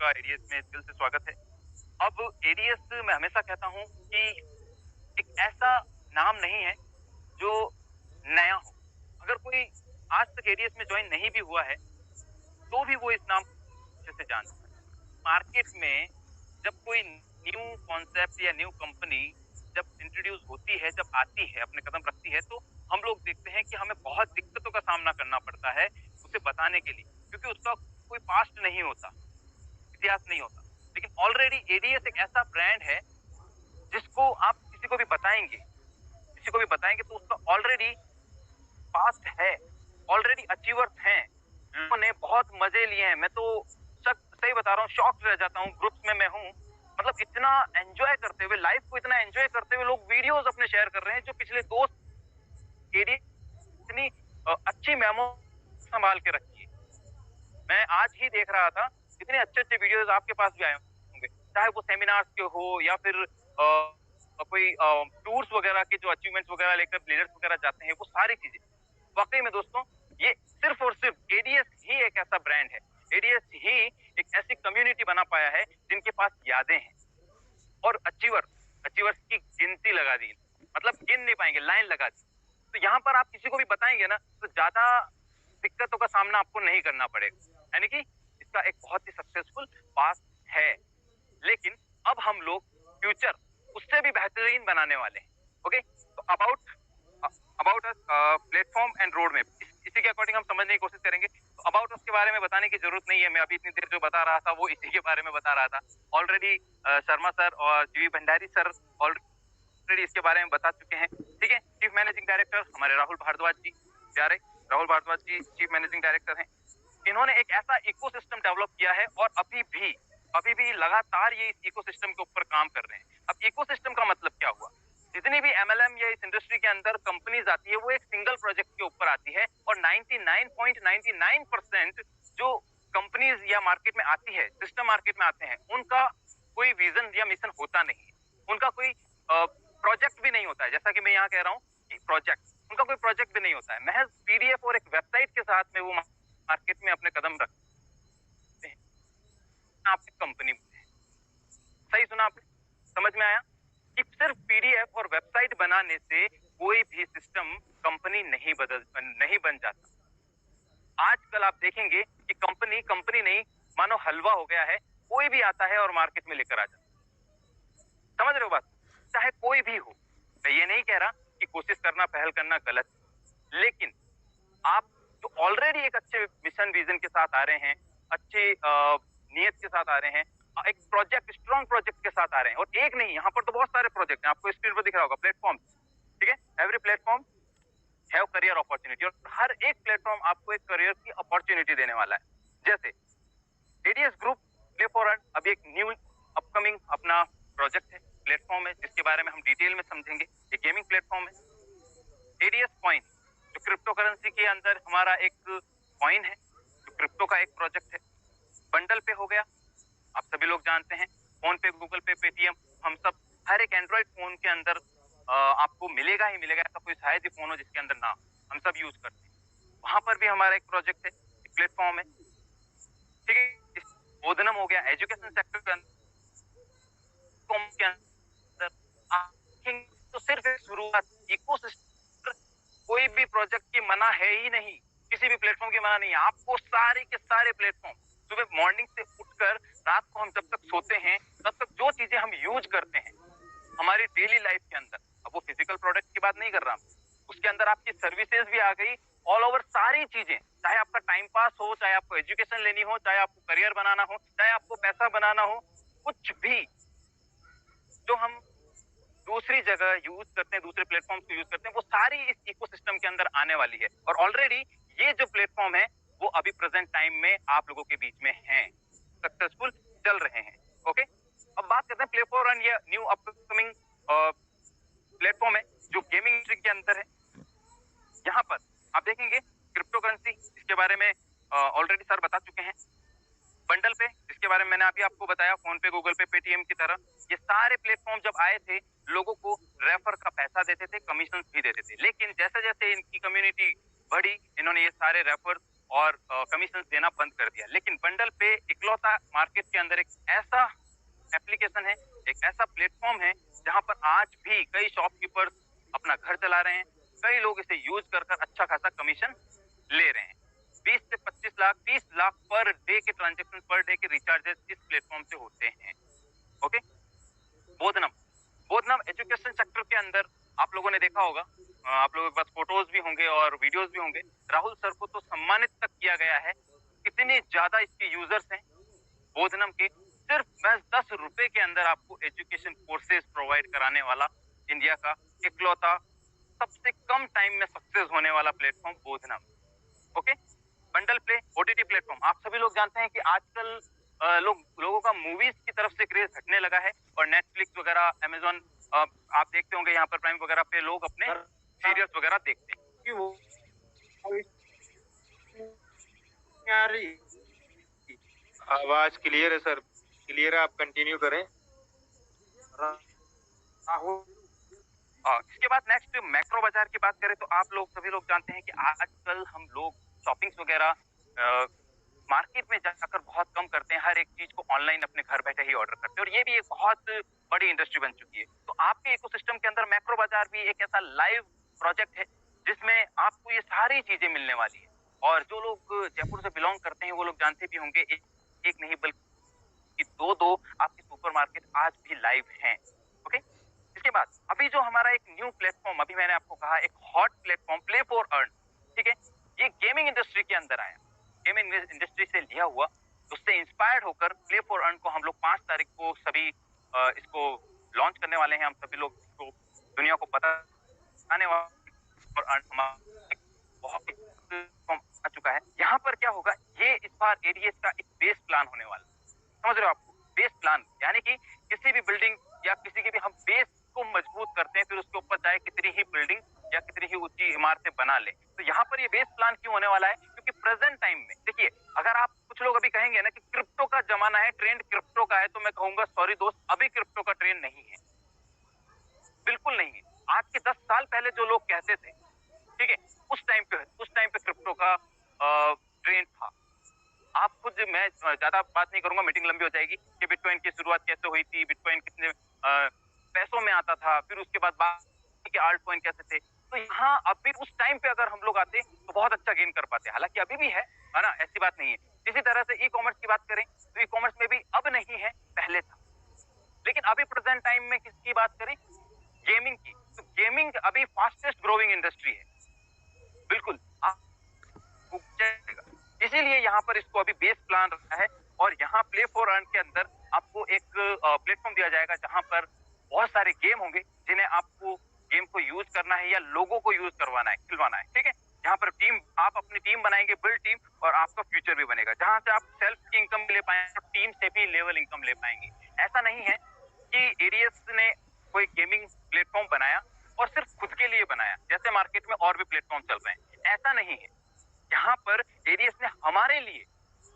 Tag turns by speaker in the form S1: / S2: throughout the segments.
S1: आपका एडीएस में दिल से स्वागत है। अब एडीएस मैं हमेशा कहता हूँ कि एक ऐसा नाम नहीं है जो नया हो। अगर कोई आज तक एडीएस में जॉइन नहीं भी हुआ है, तो भी वो इस नाम को अच्छे से जानता है। मार्केट में जब कोई न्यू कॉन्सेप्ट या न्यू कंपनी जब इंट्रोड्यूस होती है, जब आती है, अपने कदम रखती है, तो हम लोग देखते हैं कि हमें बहुत दिक्कतों का सामना करना पड़ता है उसे बताने के लिए, क्योंकि उसका कोई पास्ट नहीं होता, इतिहास नहीं होता। लेकिन ऑलरेडी एडीएस एक ऐसा ब्रांड है जिसको आप किसी को भी बताएंगे, तो उसका ऑलरेडी पास्ट है, ऑलरेडी अचीवर्स हैं, लोगों ने बहुत मजे लिए हैं। मैं तो सही बता रहा हूँ, शॉक्ड रह जाता हूँ। ग्रुप्स में मैं हूँ, मतलब इतना एंजॉय करते हुए, लाइफ को इतना एंजॉय करते हुए लोग वीडियोस अपने शेयर कर रहे हैं जो पिछले दोस्त एडी इतनी अच्छी मेमो संभाल के रखी है। मैं आज ही देख रहा था, इतने अच्छे अच्छे वीडियोस आपके पास भी आए होंगे, चाहे वो सेमिनार्स के हो या फिर कोई टूर्स वगैरह के जो अचीवमेंट्स वगैरह लेकर लीडर्स वगैरह जाते हैं, वो सारी चीजें। वाकई में दोस्तों, ये सिर्फ और सिर्फ एडीएस ही एक ऐसा ब्रांड है, एडीएस ही एक ऐसी कम्युनिटी बना पाया है जिनके पास यादें हैं और अचीवर्स की गिनती लगा दी, मतलब गिन नहीं पाएंगे, लाइन लगा दी। तो यहाँ पर आप किसी को भी बताएंगे ना, तो ज्यादा दिक्कतों का सामना आपको नहीं करना पड़ेगा, यानी कि इसका एक बहुत ही सक्सेसफुल पास्ट है। लेकिन अब हम लोग फ्यूचर उससे भी बेहतरीन बनाने वाले हैं। ओके, तो about platform and road map, इसी के अकॉर्डिंग हम समझने की कोशिश करेंगे। तो अबाउट उसके बारे में बताने की जरूरत नहीं है, मैं अभी इतनी देर जो बता रहा था वो इसी के बारे में बता रहा था। ऑलरेडी शर्मा सर और जीवी भंडारी सर ऑलरेडी इसके बारे में बता चुके हैं। ठीक है, चीफ मैनेजिंग डायरेक्टर हमारे राहुल भारद्वाज जी, प्यारे राहुल भारद्वाज जी चीफ मैनेजिंग डायरेक्टर हैं। इन्होंने एक ऐसा इकोसिस्टम डेवलप किया है और अभी भी लगातार ये इस इकोसिस्टम के ऊपर काम कर रहे हैं। अब इकोसिस्टम का मतलब क्या हुआ? जितनी भी एमएलएम या इस इंडस्ट्री के अंदर कंपनीज आती है, वो एक सिंगल प्रोजेक्ट के ऊपर आती है, और 99.99% जो कंपनीज या मार्केट में आती है, सिस्टम मार्केट में आते हैं, उनका कोई विजन या मिशन होता नहीं है, उनका कोई प्रोजेक्ट भी नहीं होता है। जैसा कि मैं यहाँ कह रहा हूँ कि उनका कोई प्रोजेक्ट भी नहीं होता है, महज पीडीएफ और एक वेबसाइट के साथ में वो मार्केट में अपने कदम रखते हैं। आपकी कंपनी, सही सुना आपने, समझ में आया कि सिर्फ पीडीएफ और वेबसाइट बनाने से कोई भी सिस्टम कंपनी नहीं बन जाता। आजकल आप देखेंगे कि कंपनी नहीं, मानो हलवा हो गया है, कोई भी आता है और मार्केट में लेकर आ जाता है। समझ रहे हो बात? चाहे कोई भी हो, मैं ये नहीं कह रहा कि कोशिश करना, पहल करना गलत, लेकिन आप जो ऑलरेडी एक अच्छे मिशन विजन के साथ आ रहे हैं, अच्छे नियत के साथ आ रहे हैं, एक स्ट्रॉन्ग प्रोजेक्ट के साथ आ रहे हैं, और एक नहीं, यहाँ पर तो बहुत सारे प्रोजेक्ट हैं, आपको स्क्रीन पर दिख रहा होगा, प्लेटफॉर्म। ठीक है, every platform have career opportunity, और हर एक प्लेटफॉर्म आपको एक करियर की अपॉर्चुनिटी देने वाला है। जैसे ADS group play for earn अभी एक न्यू अपकमिंग अपना प्रोजेक्ट है, प्लेटफॉर्म है, जिसके बारे में हम डिटेल में समझेंगे। एक गेमिंग प्लेटफॉर्म है। एडीएस कॉइन जो क्रिप्टो करेंसी के अंदर हमारा एक कॉइन है, जो क्रिप्टो का एक प्रोजेक्ट है। बंडल पे हो गया, आप सभी लोग जानते हैं, फोन पे, गूगल पे, पेटीएम, हम सब, हर एक एंड्रॉइड फोन के अंदर आपको मिलेगा ही मिलेगा, ऐसा कोई शायद ही फोन हो जिसके अंदर ना, हम सब यूज करते हैं। वहां पर भी हमारा एक प्रोजेक्ट है, एक प्लेटफॉर्म है। ठीक है, बोधनम हो गया, एजुकेशन सेक्टर के अंदर तो सिर्फ एक शुरुआत, इकोसिस्टम, कोई भी प्रोजेक्ट की मना है ही नहीं, किसी भी प्लेटफॉर्म की मना नहीं है। आपको सारे के सारे प्लेटफॉर्म, सुबह मॉर्निंग से उठकर रात को हम जब तक सोते हैं तब तक जो चीजें हम यूज करते हैं हमारी डेली लाइफ के अंदर, अब वो फिजिकल प्रोडक्ट की बात नहीं कर रहा, उसके अंदर आपकी सर्विसेज भी आ गई, ऑल ओवर सारी चीजें, चाहे आपका टाइम पास हो, चाहे आपको एजुकेशन लेनी हो, चाहे आपको करियर बनाना हो, चाहे आपको पैसा बनाना हो, कुछ भी जो हम दूसरी जगह यूज करते हैं, दूसरे प्लेटफॉर्म को यूज करते हैं, वो सारी इस इकोसिस्टम के अंदर आने वाली है। और ऑलरेडी ये जो प्लेटफॉर्म है वो अभी प्रेजेंट टाइम में आप लोगों के बीच में हैं, सक्सेसफुल चल रहे हैं। ओके, अब बात करते हैं प्ले फॉर अर्न, ये न्यू अपकमिंग प्लेटफॉर्म है जो गेमिंग इंडस्ट्री के अंदर है। यहाँ पर आप देखेंगे क्रिप्टो करेंसी, इसके बारे में ऑलरेडी सर बता चुके हैं। बंडल पे, जिसके बारे में मैंने अभी आपको बताया, फोन पे, गूगल पे, पेटीएम की तरह, ये सारे प्लेटफॉर्म जब आए थे, लोगों को रेफर का पैसा देते थे, कमीशन भी देते थे। लेकिन जैसे जैसे इनकी कम्युनिटी बढ़ी, इन्होंने ये सारे रेफर और कमीशन देना बंद कर दिया। लेकिन बंडल पे इकलौता मार्केट के अंदर एक ऐसा एप्लीकेशन है, एक ऐसा प्लेटफॉर्म है जहां पर आज भी कई शॉपकीपर्स अपना घर चला रहे हैं, कई लोग इसे यूज कर कर अच्छा खासा कमीशन ले रहे हैं। 20 से 25 लाख 30 लाख पर डे के ट्रांजेक्शन, पर डे के रिचार्जेस इस प्लेटफॉर्म से होते हैं। ओके, बोधनम बोधनम एजुकेशन सेक्टर के अंदर आप लोगों ने देखा होगा, आप लोगों के पास फोटोज भी होंगे और वीडियोस भी होंगे। राहुल सर को तो सम्मानित तक किया गया है। इतने ज्यादा इसके यूजर्स हैं बोधनम के। सिर्फ महज 10 रुपए के अंदर आपको एजुकेशन कोर्सेज प्रोवाइड कराने वाला इंडिया का इकलौता सबसे कम टाइम में सक्सेस होने वाला प्लेटफॉर्म बोधनम। Okay, bundle play OTT platform. आप सभी लोग जानते हैं कि आजकल लोगों का मूवीज की तरफ से क्रेज हटने लगा है और नेटफ्लिक्स वगैरह, अमेजॉन, आप देखते होंगे यहाँ पर प्राइम वगैरह पे लोग अपने सीरियल्स वगैरह देखते हैं।
S2: आवाज क्लियर है सर, क्लियर है, आप कंटिन्यू करें।
S1: इसके बाद नेक्स्ट मैक्रो बाजार की बात करें तो आप लोग सभी लोग जानते हैं कि आजकल हम लोग शॉपिंग्स वगैरह मार्केट में जाकर बहुत कम करते हैं। हर एक चीज को ऑनलाइन अपने घर बैठे ही ऑर्डर करते हैं और ये भी एक बहुत बड़ी इंडस्ट्री बन चुकी है। तो आपके इकोसिस्टम के अंदर मैक्रो बाजार भी एक ऐसा लाइव प्रोजेक्ट है जिसमें आपको ये सारी चीजें मिलने वाली है। और जो लोग जयपुर से बिलोंग करते हैं वो लोग जानते भी होंगे, एक नहीं बल्कि दो आपके सुपरमार्केट आज भी लाइव हैं। ओके, इसके बाद अभी जो हमारा एक न्यू प्लेटफॉर्म, अभी मैंने आपको कहा एक hot platform play for earn, ठीक है, ये गेमिंग इंडस्ट्री के अंदर आया। गेमिंग इंडस्ट्री से लिया हुआ, उससे इंस्पायर्ड होकर प्ले फॉर अर्न को हम लोग 5 तारीख को सभी इसको लॉन्च करने वाले हैं। हम सभी लोग इसको दुनिया को बताने वाले और अर्न हमारा बहुत आ चुका है। यहाँ पर क्या होगा, ये इस बार एडीएस का एक बेस प्लान होने वाला, समझ रहे हो आपको? बेस प्लान यानी कि किसी भी बिल्डिंग या किसी के भी हम बेस को मजबूत करते हैं, फिर उसके ऊपर चाहे कितनी ही बिल्डिंग या कितनी ही ऊंची इमारतें बना ले। तो यहाँ पर ये बेस प्लान क्यों होने वाला है? क्योंकि प्रेजेंट टाइम में देखिए, अगर आप कुछ लोग अभी कहेंगे ना कि क्रिप्टो का जमाना है, ट्रेंड क्रिप्टो का है, तो मैं कहूंगा सॉरी दोस्त, अभी क्रिप्टो का ट्रेंड नहीं है, बिल्कुल नहीं है। आज के 10 साल पहले जो लोग कहते थे, ठीक है, उस टाइम पे क्रिप्टो का ट्रेंड था। आप खुद, मैं ज्यादा बात नहीं करूंगा, मीटिंग लंबी हो जाएगी, कि बिटकॉइन की शुरुआत कैसे हुई थी, बिटकॉइन कितने पैसों में आता था, फिर उसके बाद बाकी के आल्ट कॉइन कैसे थे। तो यहाँ अभी उस टाइम पे अगर हम लोग आते तो बहुत अच्छा गेन कर पाते। हालांकि अभी भी है ना, ऐसी बात नहीं है। इसी तरह से ई कॉमर्स की बात करें तो ई कॉमर्स में भी अब नहीं है, पहले था। लेकिन अभी प्रेजेंट टाइम में किसकी बात करें? गेमिंग की। तो गेमिंग अभी फास्टेस्ट ग्रोइंग इंडस्ट्री है, बिल्कुल। इसीलिए यहाँ पर इसको अभी बेस प्लान रखा है और यहाँ प्ले फॉर अर्न के अंदर आपको एक प्लेटफॉर्म दिया जाएगा जहां पर बहुत सारे गेम होंगे जिन्हें आपको गेम को यूज करना है या लोगों को यूज करवाना है, खिलवाना है, ठीक है। यहाँ पर टीम, आप अपनी टीम बनाएंगे, बिल्ड टीम, और आपका फ्यूचर भी बनेगा जहां से आप सेल्फ की इनकम ले पाएंगे, टीम से भी लेवल इनकम ले पाएंगे। ऐसा नहीं है कि एडीएस ने कोई गेमिंग प्लेटफॉर्म बनाया और सिर्फ खुद के लिए बनाया, जैसे मार्केट में और भी प्लेटफॉर्म चल रहे हैं, ऐसा नहीं है। यहाँ पर एडीएस ने हमारे लिए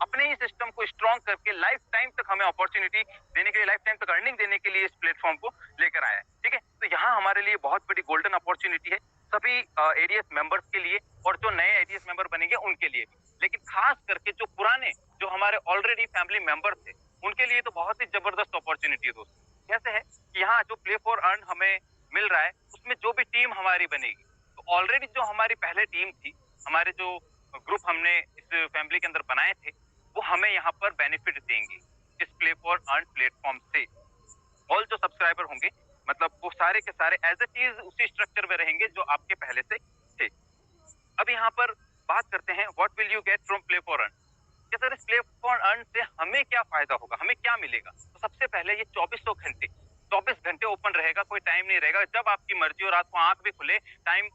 S1: अपने ही सिस्टम को स्ट्रॉन्ग करके लाइफ टाइम तक हमें अपॉर्चुनिटी देने के लिए, लाइफ टाइम तक अर्निंग देने के लिए इस प्लेटफॉर्म को लेकर आया है, ठीक है। तो यहाँ हमारे लिए बहुत बड़ी गोल्डन अपॉर्चुनिटी है सभी एडीएस मेंबर्स के लिए और जो नए एडीएस मेंबर बनेंगे उनके लिए भी। लेकिन खास करके जो पुराने, जो हमारे ऑलरेडी फैमिली मेंबर थे, उनके लिए तो बहुत ही जबरदस्त अपॉर्चुनिटी है दोस्तों। कैसे है कि यहाँ जो प्ले फॉर अर्न हमें मिल रहा है उसमें जो भी टीम हमारी बनेगी, तो ऑलरेडी जो हमारी पहले टीम थी, हमारे जो ग्रुप हमने इस फैमिली के अंदर बनाए थे, वो हमें यहाँ पर बेनिफिट देंगे इस प्ले फॉर अर्न प्लेटफॉर्म से। ऑल जो सब्सक्राइबर होंगे, मतलब वो सारे के सारे एज ए चीज उसी स्ट्रक्चर में रहेंगे जो आपके पहले से थे। अब यहाँ पर बात करते हैं what will you get from play for earn. कि सर इस प्ले फॉर अर्न से हमें क्या फायदा होगा, हमें क्या मिलेगा? तो सबसे पहले ये 24 घंटे ओपन रहेगा, कोई टाइम नहीं रहेगा। जब आपकी मर्जी हो, रात को आंख भी खुले, टाइम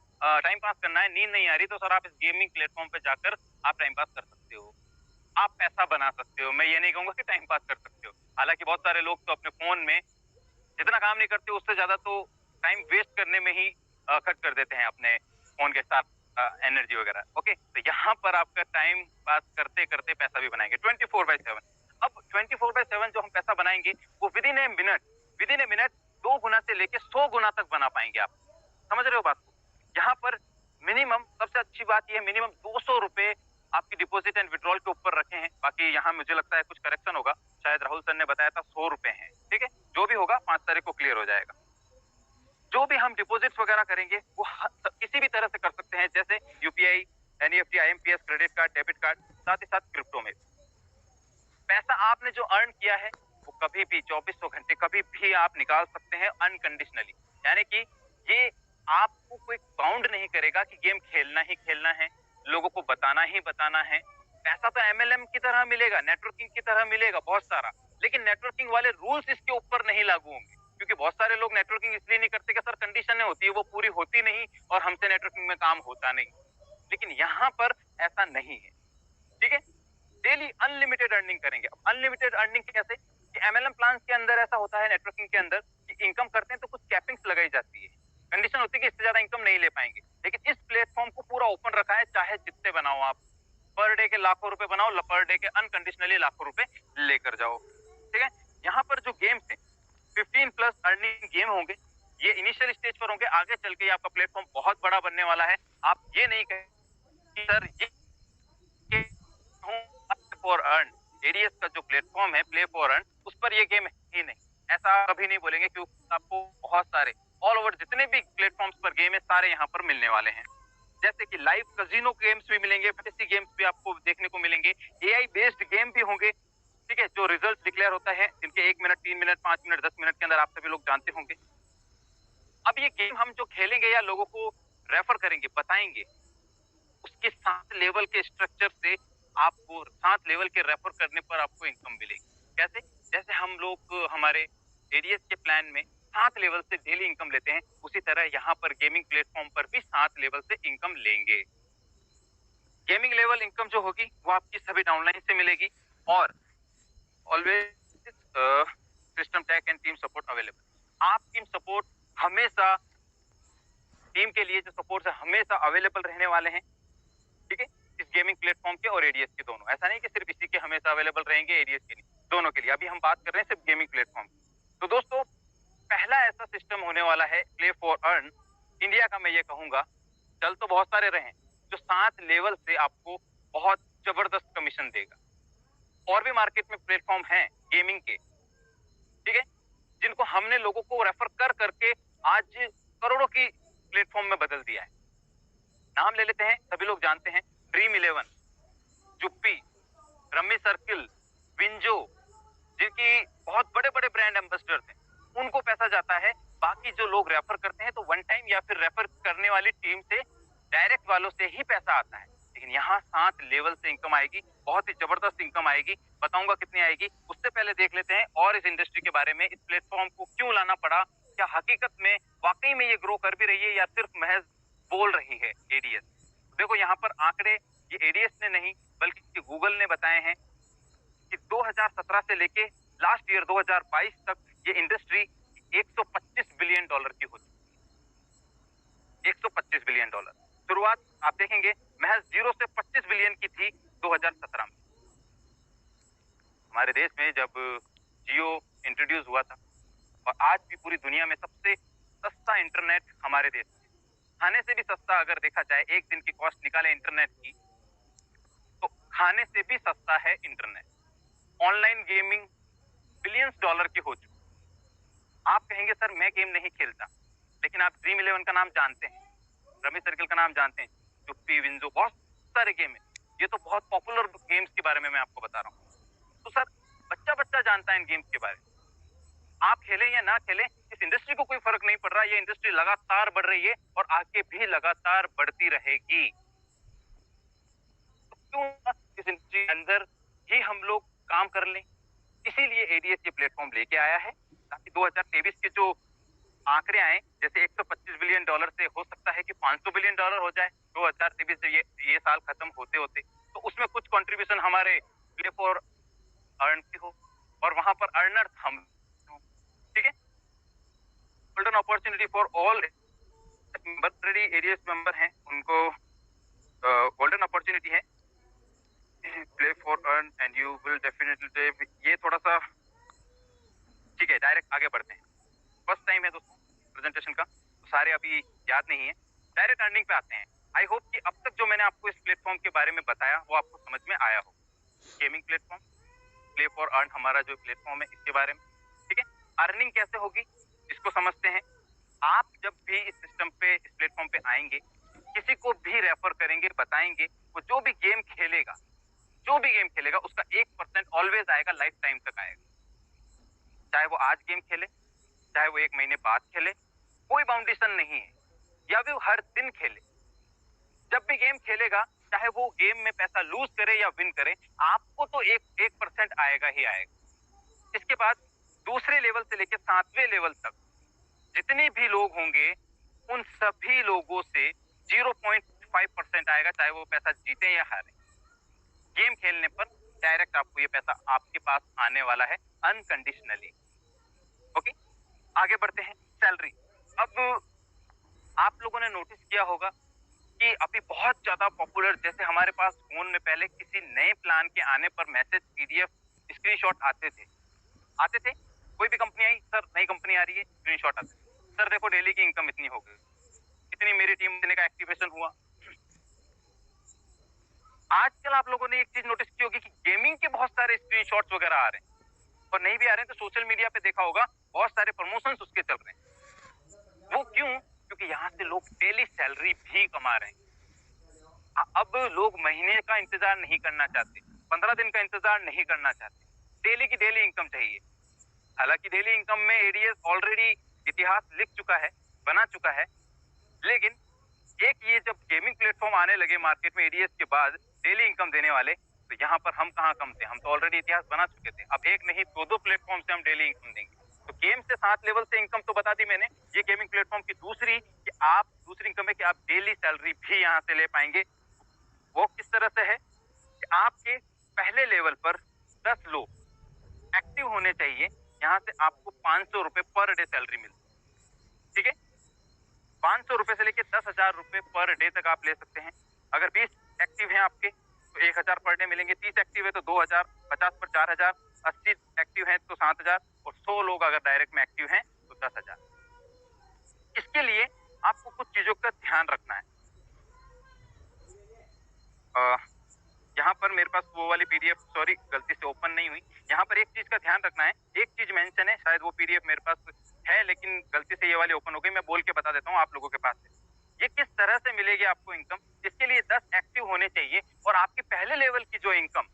S1: पास करना है, नींद नहीं आ रही, तो सर आप इस गेमिंग प्लेटफॉर्म पे जाकर आप टाइम पास कर सकते हो, आप पैसा बना सकते हो। मैं ये नहीं कहूंगा कि टाइम पास कर सकते हो, हालांकि बहुत सारे लोग तो अपने फोन में जितना काम नहीं करते उससे ज्यादा तो टाइम वेस्ट करने में ही खर्च कर देते हैं अपने फोन के साथ एनर्जी वगैरह। ओके, तो यहाँ पर आपका टाइम पास करते करते पैसा भी बनाएंगे 24/7। अब 24/7 जो हम पैसा बनाएंगे वो विद इन ए मिनट 2 गुना से लेके 100 गुना तक बना पाएंगे आप। समझ रहे हो बात को? यहाँ पर मिनिमम, सबसे अच्छी बात यह, मिनिमम 200 रुपए आपकी डिपॉजिट एंड विड्रॉल के ऊपर रखे हैं। बाकी यहाँ मुझे लगता है कुछ करेक्शन होगा, शायद राहुल सर ने बताया था 100 रुपए हैं, ठीक है। जो भी होगा 5 तारीख को क्लियर हो जाएगा। जो भी हम डिपॉजिट्स वगैरह करेंगे वो किसी भी तरह से कर सकते हैं, जैसे UPI, NEFT, IMPS, credit card, debit card, साथ ही साथ क्रिप्टो में। पैसा आपने जो अर्न किया है वो कभी भी 2400 घंटे कभी भी आप निकाल सकते हैं अनकंडीशनली, यानी कि ये आपको कोई बाउंड नहीं करेगा कि गेम खेलना ही खेलना है, लोगों को बताना ही बताना है। पैसा तो एमएलएम की तरह मिलेगा, नेटवर्किंग की तरह मिलेगा बहुत सारा, लेकिन नेटवर्किंग वाले रूल्स इसके ऊपर नहीं लागू होंगे, क्योंकि बहुत सारे लोग नेटवर्किंग इसलिए नहीं करते कि सर कंडीशनें होती है, वो पूरी होती नहीं और हमसे नेटवर्किंग में काम होता नहीं। लेकिन यहाँ पर ऐसा नहीं है, ठीक है। डेली अनलिमिटेड अर्निंग करेंगे। अब अनलिमिटेड अर्निंग कैसे, कि एमएलएम प्लान के अंदर ऐसा होता है, नेटवर्किंग के अंदर, कि इनकम करते हैं तो कुछ कैपिंग्स लगाई जाती है, कंडीशन होती है कि इससे ज्यादा इनकम नहीं ले पाएंगे। लेकिन इस प्लेटफॉर्म को पूरा ओपन रखा है, चाहे जितने बनाओ आप, पर डे के लाखों रुपए बनाओ, पर डे के अनकंडीशनली लाखों रुपए लेकर जाओ, ठीक है। यहाँ पर जो गेम्स है 15+ अर्निंग गेम होंगे, ये इनिशियल स्टेज पर होंगे, आगे चल के आपका प्लेटफॉर्म बहुत बड़ा बनने वाला है। आप ये नहीं कहें सर ये फॉर अर्न, एडीएस का जो प्लेटफॉर्म है प्ले फॉर अर्न, उस पर ये गेम ही नहीं, ऐसा कभी नहीं बोलेंगे, क्योंकि आपको बहुत सारे ऑल ओवर जितने भी प्लेटफॉर्म्स पर गेम है सारे यहाँ पर मिलने वाले हैं। जैसे कि लाइव कजिनो गेम्स भी मिलेंगे, फैंटेसी गेम्स भी आपको देखने को मिलेंगे, एआई बेस्ड गेम भी होंगे, ठीक है, जो रिजल्ट डिक्लेयर होता है जिनके 1 मिनट, 3 मिनट, 5 मिनट, 10 मिनट के अंदर आप सभी लोग जानते होंगे। अब ये गेम हम जो खेलेंगे या लोगों को रेफर करेंगे, बताएंगे, उसके 7 लेवल के स्ट्रक्चर से आपको 7 लेवल के रेफर करने पर आपको इनकम मिलेगी। कैसे, जैसे हम लोग हमारे एडीएस के प्लान में 7 लेवल से डेली इनकम लेते हैं, उसी तरह यहाँ पर गेमिंग प्लेटफॉर्म पर भी 7 लेवल से इनकम लेंगे। गेमिंग लेवल इनकम जो होगी वो आपकी सभी डाउनलाइन से मिलेगी, और always system tech and team support available. आप टीम सपोर्ट हमेशा, टीम के लिए जो सपोर्ट है हमेशा अवेलेबल रहने वाले हैं, ठीक है, इस गेमिंग प्लेटफॉर्म के और एडीएस के दोनों। ऐसा नहीं कि सिर्फ इसी के हमेशा अवेलेबल रहेंगे, एडीएस के नहीं, दोनों के लिए। अभी हम बात कर रहे हैं सिर्फ गेमिंग प्लेटफॉर्म। तो दोस्तों, पहला ऐसा सिस्टम होने वाला है प्ले फॉर अर्न इंडिया का, मैं ये कहूंगा, चल तो बहुत सारे रहे, जो 7 लेवल से आपको बहुत जबरदस्त कमीशन देगा। और भी मार्केट में प्लेटफॉर्म हैं गेमिंग के, ठीक है, जिनको हमने लोगों को रेफर कर करके आज करोड़ों की प्लेटफॉर्म में बदल दिया है। नाम ले लेते हैं, सभी लोग जानते हैं, ड्रीम 11, जुप्पी, रमी सर्किल, विंजो, जिनकी बहुत बड़े बड़े ब्रांड एम्बेसडर थे, उनको पैसा जाता है। बाकी जो लोग रेफर करते हैं तो वन टाइम या फिर रेफर करने वाली टीम से, डायरेक्ट वालों से ही पैसा आता है। लेकिन यहाँ 7 लेवल से इनकम आएगी, बहुत ही जबरदस्त इनकम आएगी, बताऊंगा कितनी आएगी। उससे पहले देख लेते हैं और इस इंडस्ट्री के बारे में, इस प्लेटफॉर्म को क्यों लाना पड़ा, क्या हकीकत में वाकई में ये ग्रो कर भी रही है या सिर्फ महज बोल रही है एडीएस। देखो यहाँ पर आंकड़े ये एडीएस ने नहीं बल्कि गूगल ने बताए हैं कि 2017 से लेके लास्ट ईयर 2022 तक ये इंडस्ट्री 125 बिलियन डॉलर की हो चुकी है। 125 बिलियन डॉलर। शुरुआत आप देखेंगे महज 0 से 25 बिलियन की थी 2017 में। हमारे देश में जब जियो इंट्रोड्यूस हुआ था, और आज भी पूरी दुनिया में सबसे सस्ता इंटरनेट हमारे देश में, खाने से भी सस्ता अगर देखा जाए, एक दिन की कॉस्ट निकाले इंटरनेट की तो खाने से भी सस्ता है internet. Online gaming billions dollar की हो चुकी। आप कहेंगे सर मैं गेम नहीं खेलता, लेकिन आप ड्रीम 11 का नाम जानते हैं, रमी सर्किल का नाम जानते हैं, जुप्पी, विंजो, बहुत सारे गेम है। ये तो बहुत पॉपुलर गेम्स के बारे में मैं आपको बता रहा हूँ। तो सर बच्चा बच्चा जानता है इन गेम्स के बारे में। आप खेलें या ना खेलें, इस इंडस्ट्री को कोई फर्क नहीं पड़ रहा। ये इंडस्ट्री लगातार बढ़ रही है और आगे भी लगातार बढ़ती रहेगी। तो क्यों इस इंडस्ट्री के अंदर ही हम लोग काम कर लें। इसीलिए एडीएस ये प्लेटफॉर्म लेके आया है, ताकि 2023 के जो आंकड़े आए, जैसे 125 बिलियन डॉलर से हो सकता है कि 500 बिलियन डॉलर हो जाए 2023 से, ये साल खत्म होते होते, तो उसमें कुछ कंट्रीब्यूशन हमारे प्ले फॉर अर्न की हो, और वहां पर अर्नर हम, ठीक है। Golden opportunity for all already ADS member हैं, उनको गोल्डन अपॉर्चुनिटी है, play for earn and you will definitely. ये थोड़ा सा, ठीक है, डायरेक्ट आगे बढ़ते हैं। फर्स्ट टाइम है दोस्तों प्रेजेंटेशन का, तो सारे अभी याद नहीं है। डायरेक्ट अर्निंग पे आते हैं। आई होप कि अब तक जो मैंने आपको इस प्लेटफॉर्म के बारे में बताया वो आपको समझ में आया हो। Gaming platform, play for earn हमारा जो प्लेटफॉर्म है इसके बारे में, ठीक है। अर्निंग कैसे होगी इसको समझते हैं। आप जब भी इस सिस्टम पे, इस प्लेटफॉर्म पे आएंगे, किसी को भी रेफर करेंगे, बताएंगे, वो जो भी गेम खेलेगा, उसका 1% ऑलवेज आएगा, लाइफ टाइम तक आएगा। चाहे वो आज गेम खेले, चाहे वो 1 महीने बाद खेले, कोई बाउंडेशन नहीं है, या भी वो हर दिन खेले। जब भी गेम खेलेगा, चाहे वो गेम में पैसा लूज करे या विन करे, आपको तो 1% आएगा ही आएगा। इसके बाद दूसरे लेवल से लेकर 7वें लेवल तक जितने भी लोग होंगे, उन सभी लोगों से 0.5% आएगा, चाहे वो पैसा जीते या हारे। गेम खेलने पर डायरेक्ट आपको ये पैसा आपके पास आने वाला है, अनकंडीशनली। ओके, आगे बढ़ते हैं। सैलरी। अब आप लोगों ने नोटिस किया होगा कि अभी बहुत ज्यादा पॉपुलर, जैसे हमारे पास फोन में पहले किसी नए प्लान के आने पर मैसेज, पीडीएफ, स्क्रीनशॉट आते थे। कोई भी कंपनी आई, सर नई कंपनी आ रही है, स्क्रीनशॉट आते थे, सर देखो डेली की इनकम इतनी हो गई, इतनी मेरी टीम देने का एक्टिवेशन हुआ। आजकल आप लोगों ने एक चीज नोटिस की होगी कि गेमिंग के बहुत सारे स्क्रीनशॉट्स वगैरह आ रहे हैं, और नहीं भी आ रहे हैं तो सोशल मीडिया पे देखा होगा बहुत सारे प्रमोशंस उसके चल रहे हैं। वो क्यों? क्योंकि यहाँ से लोग डेली सैलरी भी कमा रहे हैं। अब लोग महीने का इंतजार नहीं करना चाहते, 15 दिन का इंतजार नहीं करना चाहते, डेली की डेली इनकम चाहिए। हालांकि डेली इनकम में एडीएस ऑलरेडी इतिहास लिख चुका है, बना चुका है, लेकिन एक ये जब गेमिंग प्लेटफॉर्म आने लगे मार्केट में एडीएस के बाद डेली इनकम देने वाले, तो यहाँ पर हम कहाँ कम थे, हम तो ऑलरेडी इतिहास बना चुके थे। अब एक नहीं 2-2 प्लेटफॉर्म से हम डेली इनकम देंगे। तो गेम से 7 लेवल से इनकम तो बता दी मैंने। ये गेमिंग प्लेटफॉर्म की दूसरी इनकम है कि आप डेली सैलरी भी यहाँ से ले पाएंगे। वो किस तरह से है कि आपके पहले लेवल पर 10 लोग एक्टिव होने चाहिए, यहाँ से आपको 500 रुपए पर डे सैलरी मिलती है, ठीक है। 500 रुपए से लेके 10,000 रुपए पर डे तक आप ले सकते हैं। अगर 20 एक्टिव हैं आपके तो 1,000 पर डे मिलेंगे, 30 एक्टिव है तो 2,000, 50 पर 4,000, 80 एक्टिव है तो 7,000, और 100 लोग अगर डायरेक्ट में एक्टिव हैं तो 10,000। इसके लिए आपको कुछ चीजों का ध्यान रखना है। यहाँ पर मेरे पास वो वाली पीडीएफ, सॉरी गलती से ओपन नहीं हुई। यहाँ पर एक चीज का ध्यान रखना है, एक चीज मेंशन है, शायद वो पीडीएफ मेरे पास है लेकिन गलती से ये वाली ओपन हो गई। मैं बोल के बता देता हूँ आप लोगों के पास से ये किस तरह से मिलेगी आपको इनकम। इसके लिए 10 एक्टिव होने चाहिए, और आपके पहले लेवल की जो इनकम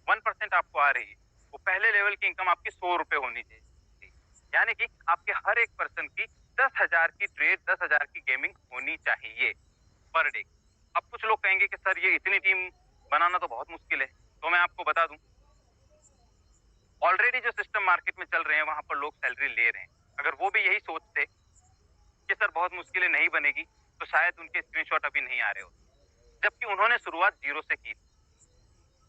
S1: 1% आपको आ रही है, वो पहले लेवल की इनकम आपकी 100 रुपए होनी चाहिए। यानी कि आपके हर एक पर्सन की 10,000 की ट्रेड, 10,000 की गेमिंग होनी चाहिए पर डे। अब कुछ लोग कहेंगे कि सर ये इतनी टीम बनाना तो बहुत मुश्किल है, तो मैं आपको बता दूं, ऑलरेडी जो सिस्टम मार्केट में चल रहे हैं वहां पर लोग सैलरी ले रहे हैं। अगर वो भी यही सोचते कि सर बहुत मुश्किल है, नहीं बनेगी, तो शायद उनके स्क्रीनशॉट अभी नहीं आ रहे होते, जबकि उन्होंने शुरुआत 0 से की।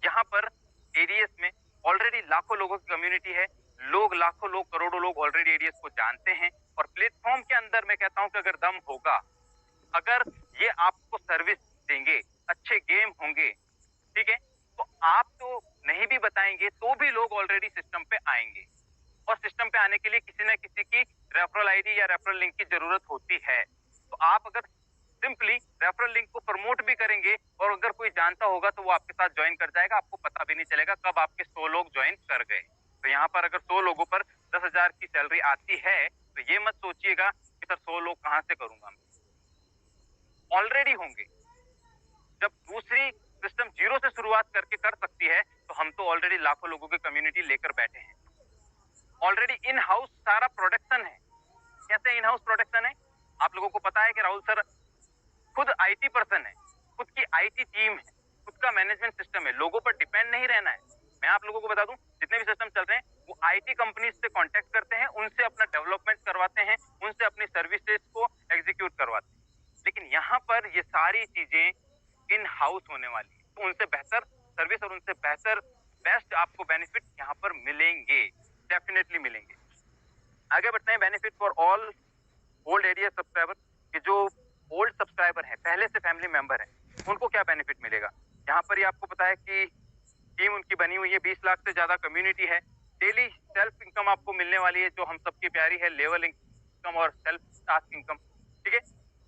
S1: यहाँ पर एडीएस में ऑलरेडी लाखों लोगों की कम्युनिटी है, लाखों लोग, करोड़ों लोग ऑलरेडी एडीएस को जानते हैं, और प्लेटफॉर्म के अंदर मैं कहता हूं कि अगर दम होगा, अगर ये आपको सर्विस देंगे, अच्छे गेम होंगे, ठीक है, तो आप तो नहीं भी बताएंगे तो भी लोग ऑलरेडी सिस्टम पे आएंगे। और सिस्टम पे आने के लिए किसी न किसी की रेफरल आईडी या रेफरल लिंक की जरूरत होती है। तो आप अगर सिंपली रेफरल लिंक को प्रमोट भी करेंगे, और अगर कोई जानता होगा तो वो आपके साथ ज्वाइन कर जाएगा, आपको पता भी नहीं चलेगा कब आपके 100 लोग ज्वाइन कर गए। तो यहाँ पर अगर 100 लोगों पर 10,000 की सैलरी आती है, तो ये मत सोचिएगा कि सर 100 लोग कहाँ से करूंगा मैं। ऑलरेडी होंगे। जब दूसरी सिस्टम 0 से शुरुआत करके कर सकती है, तो हम तो ऑलरेडी लाखों लोगों की कम्युनिटी लेकर बैठे हैं। ऑलरेडी इन हाउस सारा प्रोडक्शन है। कैसे इन हाउस प्रोडक्शन है? आप लोगों को पता है कि राहुल सर खुद आईटी पर्सन है, खुद की आईटी टीम है, खुद का मैनेजमेंट सिस्टम है, लोगों पर डिपेंड नहीं रहना है। मैं आप लोगों को बता दूं, जितने भी सिस्टम चल रहे हैं वो आईटी कंपनीज से कांटेक्ट करते हैं, उनसे अपना डेवलपमेंट करवाते हैं, उनसे अपनी सर्विसेज को एग्जीक्यूट करवाते हैं। लेकिन यहाँ पर ये सारी चीजें इन हाउस होने वाली है, तो उनसे बेहतर सर्विस और उनसे बेहतर बेस्ट आपको बेनिफिट यहाँ पर मिलेंगे, डेफिनेटली मिलेंगे। आगे बढ़ते हैं। Benefit for all old ADS subscriber, कि जो ओल्ड सब्सक्राइबर है, पहले से फैमिली मेंबर है, उनको क्या बेनिफिट मिलेगा। यहाँ पर ही आपको पता है कि टीम उनकी बनी हुई है, 20 लाख से ज्यादा कम्युनिटी है, डेली सेल्फ इनकम आपको मिलने वाली है जो हम सबकी प्यारी है, लेवल इनकम और सेल्फ टास्क इनकम, ठीक है।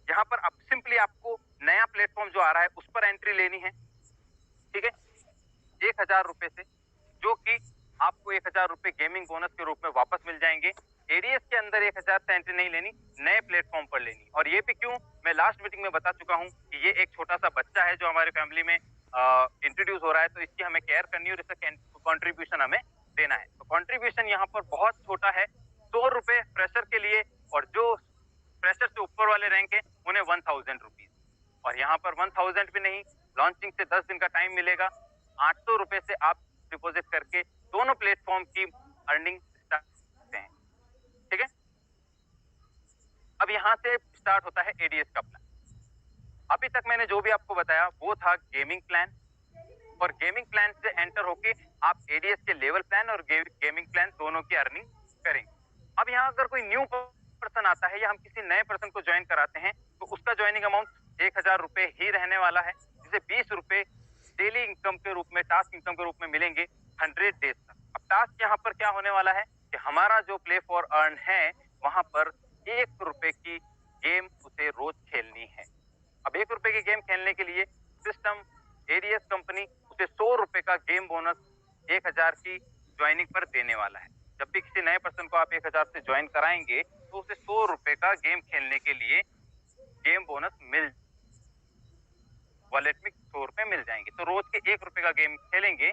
S1: यहाँ पर अब सिंपली आपको नया प्लेटफॉर्म जो आ रहा है उस पर एंट्री लेनी है, ठीक है, 1,000 रुपए से, जो कि आपको 1,000 रुपए गेमिंग बोनस के रूप में वापस मिल जाएंगे। एडीएस के अंदर 1,000 से एंट्री नहीं लेनी, नए प्लेटफॉर्म पर लेनी। और ये भी क्यों, मैं लास्ट मीटिंग में बता चुका हूँ कि ये एक छोटा सा बच्चा है जो हमारे फैमिली में इंट्रोड्यूस हो रहा है, तो इसकी हमें केयर करनी है और इसका कॉन्ट्रीब्यूशन हमें देना है। तो कॉन्ट्रीब्यूशन यहाँ पर बहुत छोटा है, 100 रुपए फ्रेशर के लिए, और जो फ्रेशर से ऊपर वाले रैंक है उन्हें 1,000 रुपीज। और यहाँ पर 1,000 भी नहीं, लॉन्चिंग से 10 दिन का टाइम मिलेगा, 800 रुपए से आप डिपॉजिट करके दोनों प्लेटफॉर्म की अर्निंग स्टार्ट करते हैं, ठीक है। अब यहाँ से स्टार्ट होता है एडीएस का प्लान। अभी तक मैंने जो भी आपको बताया वो था गेमिंग प्लान, और गेमिंग प्लान से एंटर होके आप एडीएस के लेवल प्लान और गेमिंग प्लान दोनों की अर्निंग करेंगे। अब यहाँ अगर कोई न्यू पर्सन आता है या हम किसी नए पर्सन को ज्वाइन कराते हैं तो उसका ज्वाइनिंग अमाउंट 1,000 रुपए ही रहने वाला है, जिसे 20 रुपए डेली इनकम के रूप में, टास्क इनकम के रूप में मिलेंगे 100 डेज तक। अब टास्क यहाँ पर क्या होने वाला है कि हमारा जो प्ले फॉर अर्न है वहां पर 1 रुपए की गेम उसे रोज खेलनी है। अब 1 रुपए की गेम खेलने के लिए सिस्टम एडीएस कंपनी उसे 100 रुपए का गेम बोनस 1,000 की ज्वाइनिंग पर देने वाला है। जब भी किसी नए पर्सन को आप 1,000 से ज्वाइन कराएंगे तो उसे 100 रुपए का गेम खेलने के लिए गेम बोनस वॉलेट में 100 रुपए मिल जाएंगे। तो रोज के 1 रुपए का गेम खेलेंगे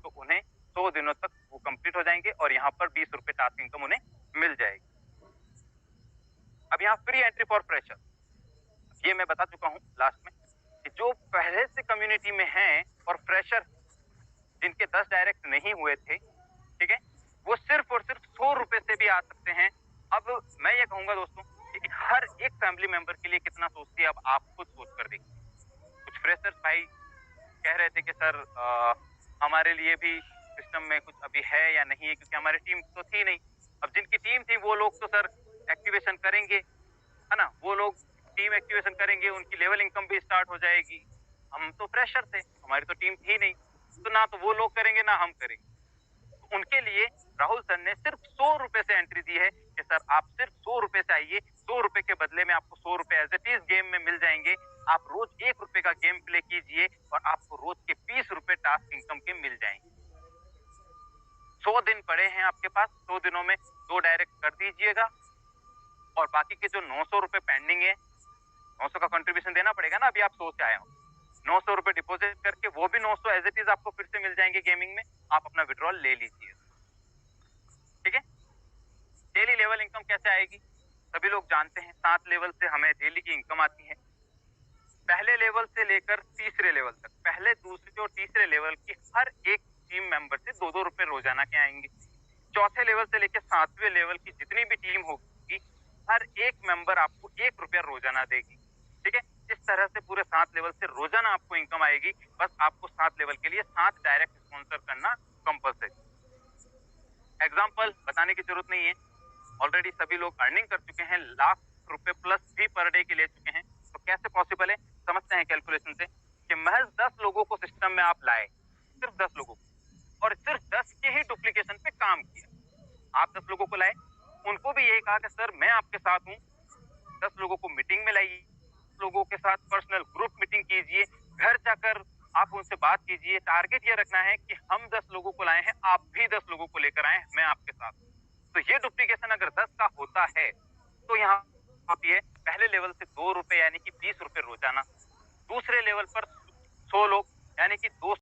S1: तो उन्हें 100 दिनों तक वो कंप्लीट हो जाएंगे और यहाँ पर 20 रुपए टास्क इनकम उन्हें मिल जाएगी। अब यहाँ फ्री एंट्री फॉर फ्रेशर, ये मैं बता चुका हूँ लास्ट में कि जो पहले से कम्युनिटी में हैं और फ्रेशर जिनके 10 डायरेक्ट नहीं हुए थे, ठीक है, वो सिर्फ और सिर्फ 100 रुपए से भी आ सकते हैं। अब मैं ये कहूंगा दोस्तों कि हर एक फैमिली मेंबर के लिए कितना सोचती है, अब आप खुद सोच कर देखिए। कुछ फ्रेशर्स भाई कह रहे थे कि सर हमारे लिए भी सिस्टम में कुछ अभी है या नहीं है, क्योंकि हमारी टीम तो थी नहीं। अब जिनकी टीम थी वो लोग तो सर एक्टिवेशन करेंगे, है ना, वो लोग टीम एक्टिवेशन करेंगे, उनकी लेवल इनकम भी स्टार्ट हो जाएगी। हम तो फ्रेशर थे, हमारी तो टीम थी नहीं, तो ना तो वो लोग करेंगे ना हम करेंगे। तो उनके लिए राहुल सर ने सिर्फ 100 रुपए से एंट्री दी है कि सर आप सिर्फ 100 रुपए से आइए, 100 रुपए के बदले में आपको 100 रुपए एज इट इज गेम में मिल जाएंगे। आप रोज 1 रुपए का गेम प्ले कीजिए और आपको रोज के 20 रुपए टास्क इनकम के मिल जाएंगे। 100 दिन पड़े हैं आपके पास, 100 दिनों में 2 डायरेक्ट कर दीजिएगा और बाकी के जो 900 रुपए पेंडिंग है, 900 का कंट्रीब्यूशन देना पड़ेगा ना, अभी आप 100 से आए हो, 900 रुपए डिपॉजिट करके वो भी 900 एज इट इज आपको फिर से मिल जाएंगे गेमिंग में, आप अपना विड्रॉल ले लीजिए, ठीक है। डेली लेवल इनकम कैसे आएगी, सभी लोग जानते हैं 7 लेवल से हमें डेली की इनकम आती है। पहले लेवल से लेकर तीसरे लेवल तक, पहले, दूसरे और तीसरे लेवल की हर एक टीम मेंबर से 2-2 रुपए रोजाना के आएंगे। चौथे लेवल से लेकर 7वें लेवल की जितनी भी टीम होगी, हर एक मेंबर आपको 1 रुपया रोजाना देगी, ठीक है। इस तरह से पूरे 7 लेवल से रोजाना आपको इनकम आएगी। बस आपको 7 लेवल के लिए 7 डायरेक्ट स्पॉन्सर करना कंपल्सरी। एग्जाम्पल बताने की जरूरत नहीं है, ऑलरेडी सभी लोग अर्निंग कर चुके हैं, लाख रुपए प्लस भी पर डे के ले चुके हैं। तो कैसे पॉसिबल है, समझते हैं कैलकुलेशन से कि महज 10 लोगों को सिस्टम में आप लाए, सिर्फ 10 लोगों को, और सिर्फ 10 के ही डुप्लीकेशन पे काम किया। आप 10 लोगों को लाए, उनको भी यही कहा कि सर मैं आपके साथ हूँ, 10 लोगों को मीटिंग में लाइए, लोगों के साथ पर्सनल ग्रुप मीटिंग कीजिए, घर जाकर आप उनसे बात कीजिए। टारगेट ये रखना है कि हम 10 लोगों को लाए हैं, आप भी 10 लोगों को लेकर आए, मैं आपके साथ। तो ये डुप्लीकेशन अगर 10 का होता है तो यहाँ होती है पहले लेवल से 2 रुपए यानी कि 20 रुपए रोजाना, दूसरे लेवल पर 100 लोग यानी कि 200